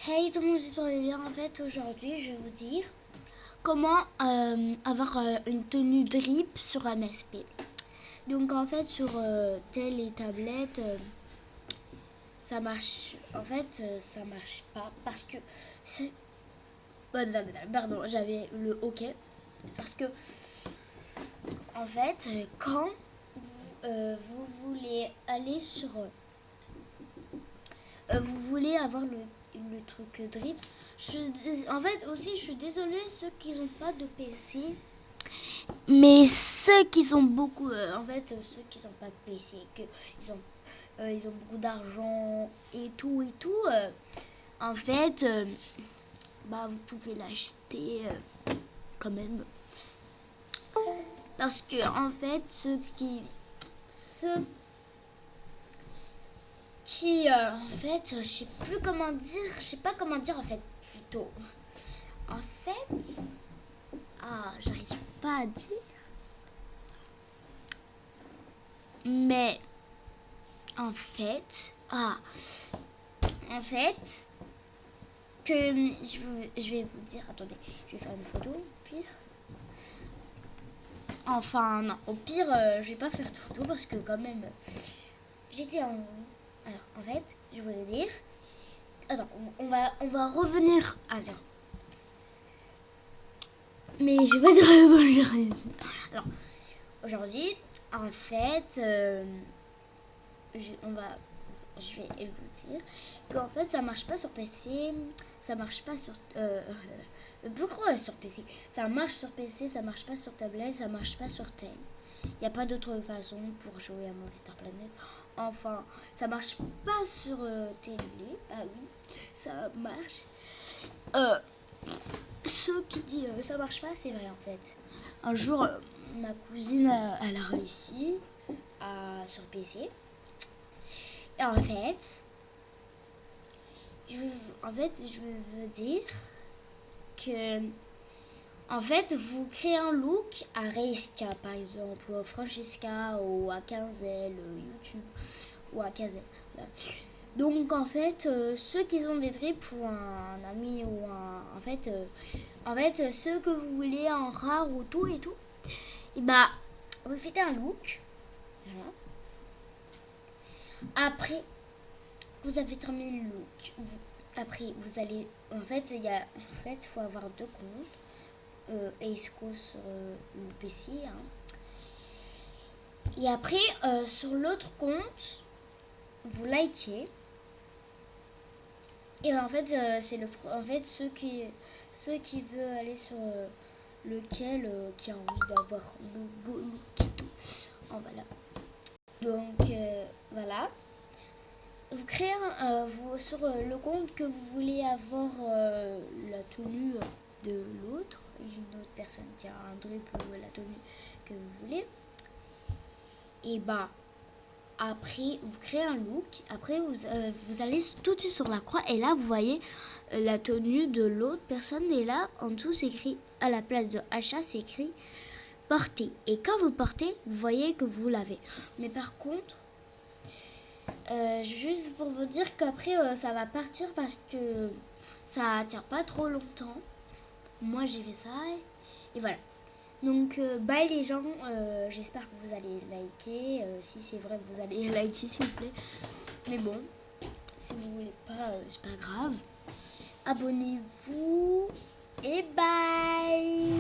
Hey tout le monde, j'espère que vous allez bien. En fait, aujourd'hui, je vais vous dire comment avoir une tenue drip sur MSP. Donc, en fait, sur tel et tablette, ça marche. En fait, ça marche pas parce que c'est. Pardon, j'avais le OK. Parce que, en fait, quand vous voulez aller sur. Vous voulez avoir le truc drip. En fait, aussi, je suis désolée, ceux qui n'ont pas de PC. Mais ceux qui ont beaucoup. Ceux qui n'ont pas de PC, ils ont beaucoup d'argent et tout, en fait, vous pouvez l'acheter quand même. Parce que, en fait, Ceux qui en fait je sais pas comment dire en fait plutôt en fait j'arrive pas à dire, mais en fait en fait que je vais vous dire, attendez, je vais faire une photo au pire, enfin non, au pire je vais pas faire de photo parce que quand même j'étais en. Alors en fait je voulais dire, attends, on va revenir à zéro. Mais je vais pas dire bonjour. Alors, aujourd'hui, en fait, je vais vous dire qu'en fait, ça marche pas sur PC, ça marche pas sur. Pourquoi sur PC? Ça marche sur PC, ça marche pas sur tablette, ça marche pas sur tel. Il n'y a pas d'autre façon pour jouer à Movie Star Planet. Enfin, ça marche pas sur télé. Ah oui, ça marche. Ce qui dit ça marche pas, c'est vrai en fait. Un jour, ma cousine, elle a réussi sur PC. Et je veux dire que, en fait, vous créez un look à Reiska, par exemple, ou à Francesca, ou à Quinzel, YouTube, ou à Quinzel. Voilà. Donc, en fait, ceux qui ont des drips ou un ami ou un. En fait, ceux que vous voulez en rare ou tout et tout, et vous faites un look. Voilà. Après, vous avez terminé le look. Après, vous allez. Faut avoir deux comptes. Esco sur le PC. Hein. Et après, sur l'autre compte, vous likez. Et en fait, ceux qui veulent aller sur lequel qui a envie d'avoir le beau look et tout. Voilà. Donc voilà. Vous créez sur le compte que vous voulez avoir la tenue de l'autre, une autre personne qui a un drip ou la tenue que vous voulez. Et après, vous créez un look. Après, vous allez tout de suite sur la croix. Et là, vous voyez la tenue de l'autre personne. Et là, en dessous, c'est écrit, à la place de achat, c'est écrit porter. Et quand vous portez, vous voyez que vous l'avez. Mais par contre, juste pour vous dire qu'après, ça va partir parce que ça tient pas trop longtemps. Moi, j'ai fait ça. Et voilà. Donc, bye les gens, j'espère que vous allez liker. Si c'est vrai, vous allez liker s'il vous plaît. Mais bon, si vous voulez pas, c'est pas grave. Abonnez-vous et bye.